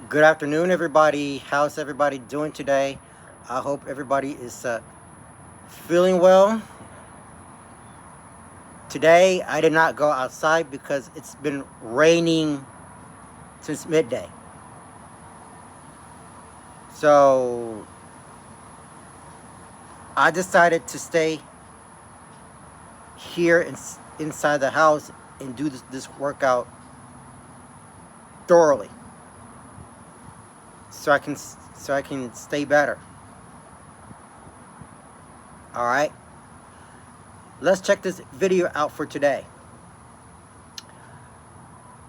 Good afternoon, everybody. How's everybody doing today? I hope everybody is feeling well. Today, I did not go outside because it's been raining since midday. So, I decided to stay here inside the house and do this workout thoroughly so I can stay better. All right? Let's check this video out for today.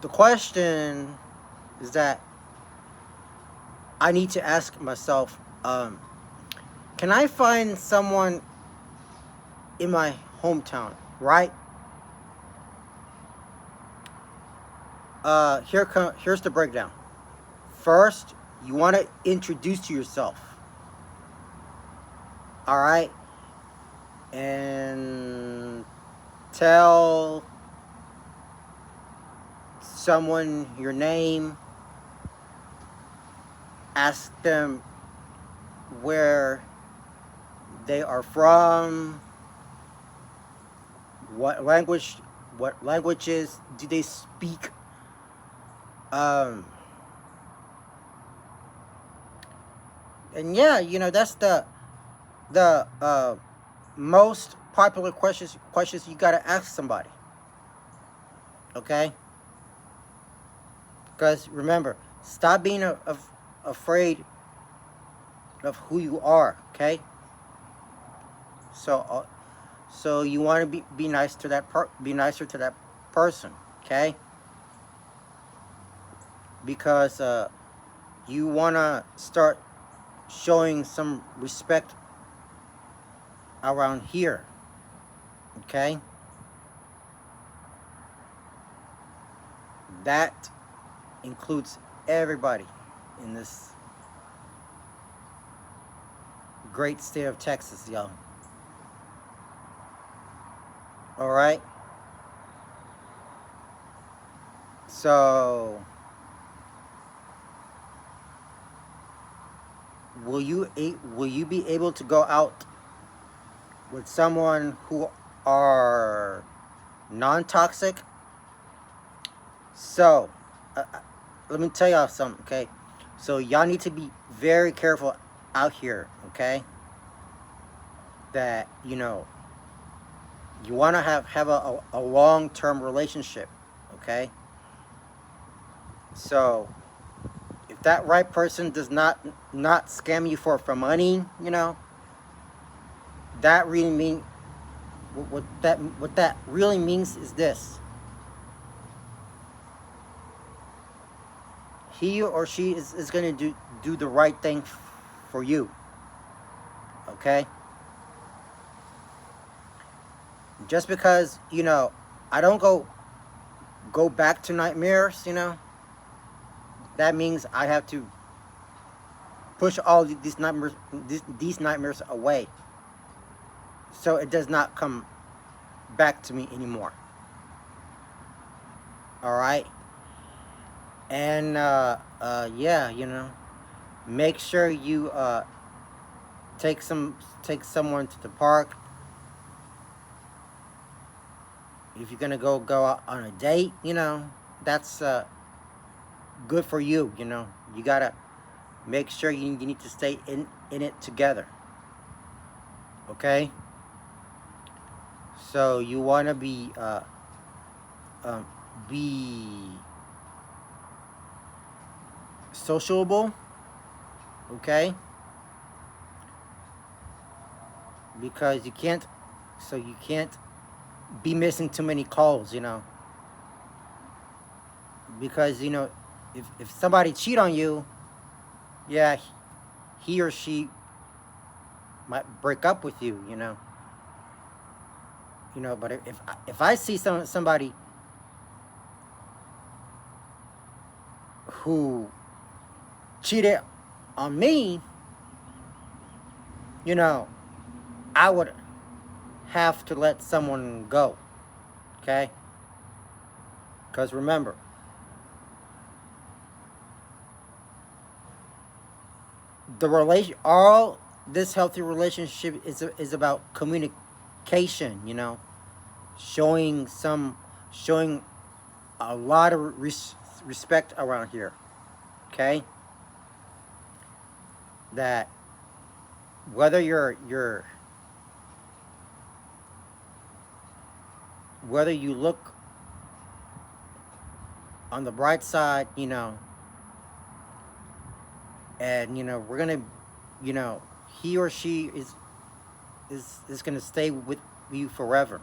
The question is that I need to ask myself, can I find someone in my hometown, right? Here's the breakdown. First, you want to introduce yourself, all right? And tell someone your name, ask them where they are from, what languages do they speak, um and yeah, that's the most popular questions you got to ask somebody, okay? Because remember, stop being afraid of who you are, okay? So you want to be nice to be nicer to that person, okay? Because you want to start showing some respect around here, okay? That includes everybody in this great state of Texas, y'all. All right? So, will you be able to go out with someone who are non-toxic? So, let me tell y'all something, okay? So y'all need to be very careful out here, okay? That you want to have a long-term relationship, okay? So if that right person does not scam you for money, that really mean what that really means is this: he or she is going to do the right thing for you, okay? Just because I don't go back to nightmares, that means I have to push all these nightmares away, so it does not come back to me anymore. All right? And yeah, make sure you take someone to the park. If you're gonna go out on a date, that's good for you. You gotta make sure you need to stay in it together. Okay? So you wanna be sociable, okay? Because you can't be missing too many calls, because if somebody cheat on you, yeah, he or she might break up with you, but if I see somebody who cheated on me, I would have to let someone go, okay? Because remember, the relation, all this healthy relationship is about communication, you know, showing some, showing a lot of respect around here, okay? That whether whether you look on the bright side, you know, and you know, we're gonna, you know, he or she is gonna stay with you forever,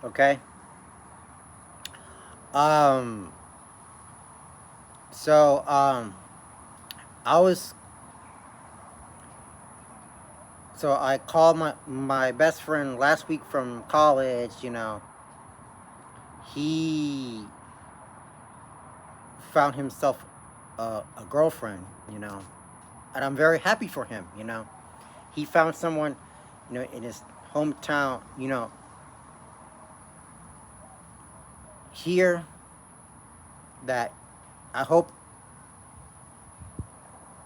okay? um so I was so I called my best friend last week from college, you know. He found himself a girlfriend, you know, and I'm very happy for him, you know. He found someone, you know, in his hometown, you know, here, that I hope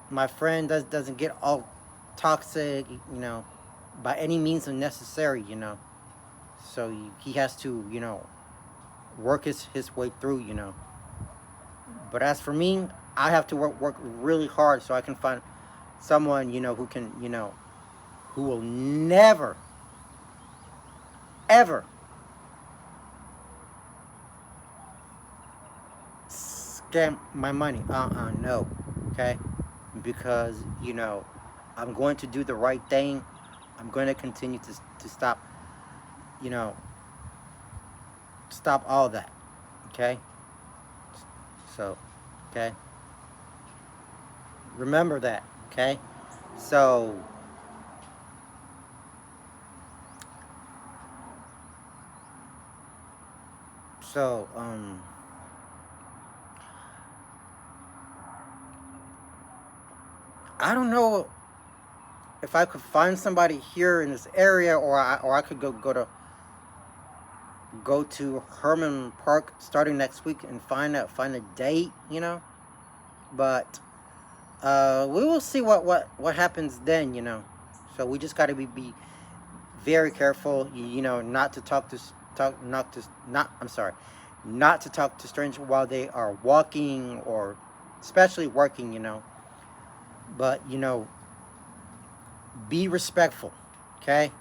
my friend doesn't get all toxic, you know, by any means unnecessary, you know. So he has to, you know, work his way through, you know. But as for me, I have to work really hard so I can find someone, you know, who can, you know, who will never, ever scam my money. No, okay? Because, you know, I'm going to do the right thing. I'm going to continue to stop, you know, stop all that, okay? So, okay? Remember that, okay? So, so, I don't know if I could find somebody here in this area, or I could go to Herman Park starting next week and find a date, you know. But we will see what happens then, you know. So we just got to be very careful, you know, not to not to talk to strangers while they are walking, or especially working, you know. But you know, be respectful, okay?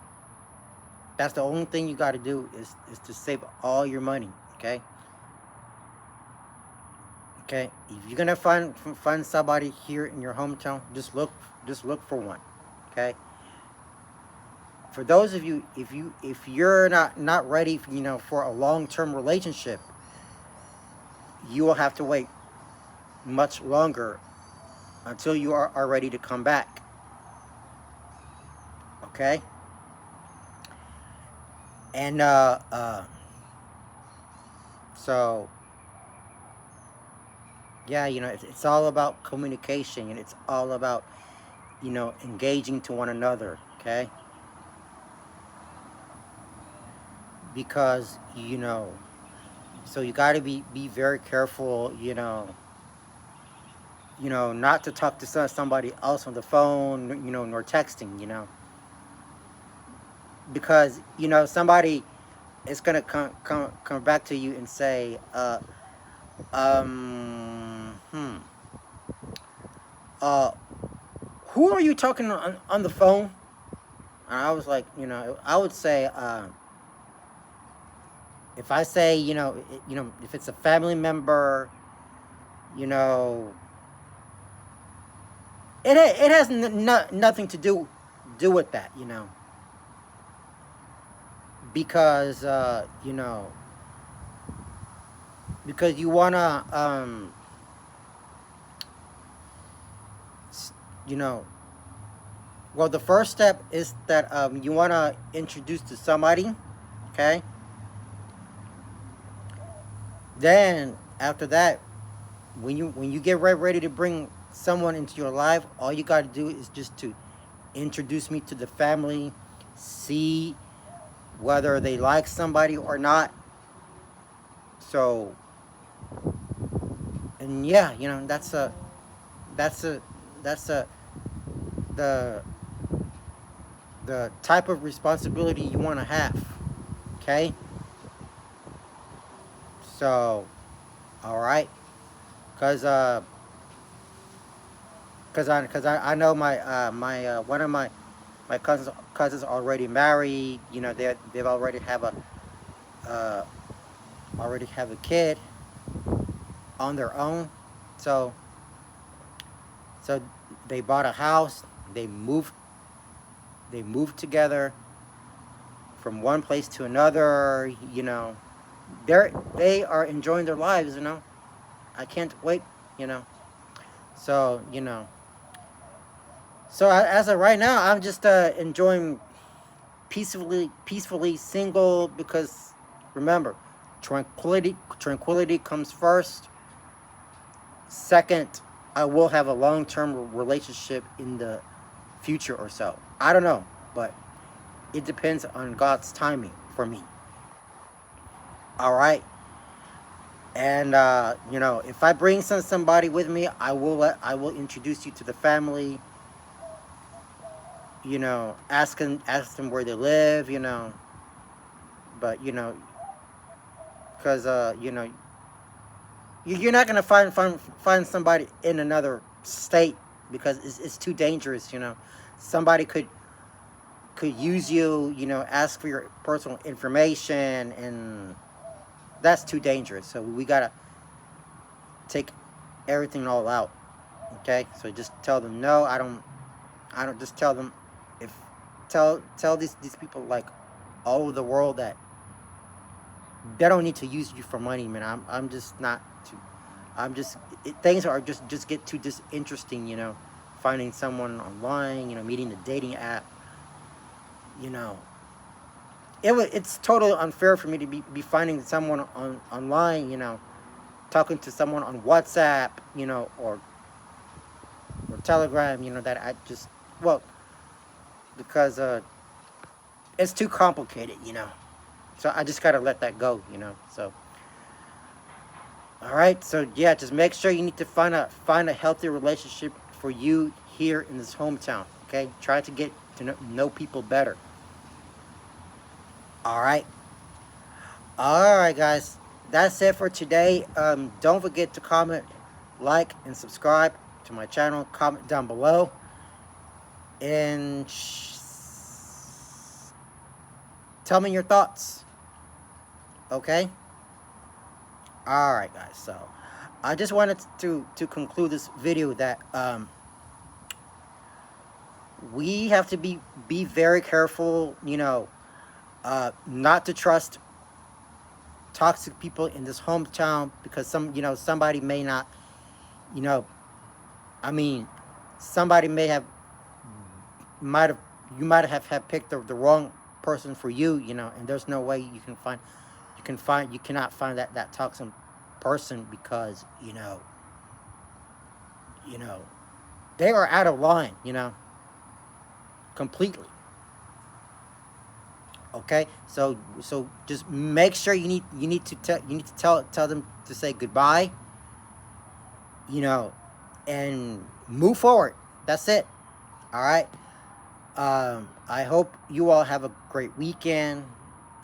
That's the only thing you got to do is to save all your money, okay? Okay, if you're gonna find somebody here in your hometown, just look for one, okay? For those of you, if you're not ready, you know, for a long-term relationship, you will have to wait much longer until you are ready to come back, okay? And so yeah, you know, it's all about communication, and it's all about, you know, engaging to one another, okay? Because, you know, so you got to be very careful, you know, not to talk to somebody else on the phone, you know, nor texting, you know, because, you know, somebody is gonna come back to you and say, hmm, uh, who are you talking on the phone? And I was like, you know, I would say, if I say, you know, if it's a family member, you know, it has nothing to do with that, you know, because you know, because you wanna you know, well, the first step is that you wanna introduce to somebody, okay? Then after that, when you get ready to bring someone into your life, all you got to do is just to introduce me to the family, see whether they like somebody or not. So, and yeah, you know, that's a the the type of responsibility you want to have. Okay. So, all right, cause I know my one of my cousins already married. You know, they've uh already have a kid on their own. So so they bought a house. They moved they moved together from one place to another. You know, they are enjoying their lives. You know, I can't wait. You know, so you know. So as of right now, I'm just enjoying peacefully single because remember, tranquility comes first. Second, I will have a long-term relationship in the future or so. I don't know, but it depends on God's timing for me. All right, and you know, if I bring somebody with me, I will introduce you to the family. You know, ask them where they live. You know, but you know, because you know, you're not gonna find somebody in another state because it's too dangerous. You know, somebody could use you. You know, ask for your personal information, and that's too dangerous. So we gotta take everything all out. Okay, so just tell them no. I don't just tell them if tell these people like all over the world that they don't need to use you for money, man. I'm just not too. I'm just things are just get too disinteresting, you know. Finding someone online, you know, meeting the dating app, you know. It's totally unfair for me to be finding someone online, you know, talking to someone on WhatsApp, you know, or Telegram, you know, that I just well because it's too complicated, you know. So I just gotta let that go, you know. So all right, so yeah, just make sure you need to find a healthy relationship for you here in this hometown. Okay, try to get to know people better. All right, all right, guys, that's it for today. Don't forget to comment, like, and subscribe to my channel. Comment down below, and tell me your thoughts. Okay. All right, guys. So I just wanted to conclude this video that we have to be very careful, you know, not to trust toxic people in this hometown because you know, somebody may not, you know, I mean, somebody might have, you might have picked the wrong person for you, you know, and there's no way you cannot find that toxic person because, you know, they are out of line, you know, completely. Okay, so just make sure you need to tell them to say goodbye, you know, and move forward. That's it. All right. I hope you all have a great weekend.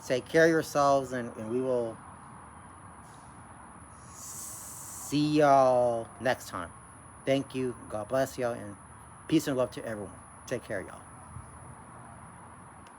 Take care of yourselves, and we will see y'all next time. Thank you. God bless y'all, and peace and love to everyone. Take care, y'all.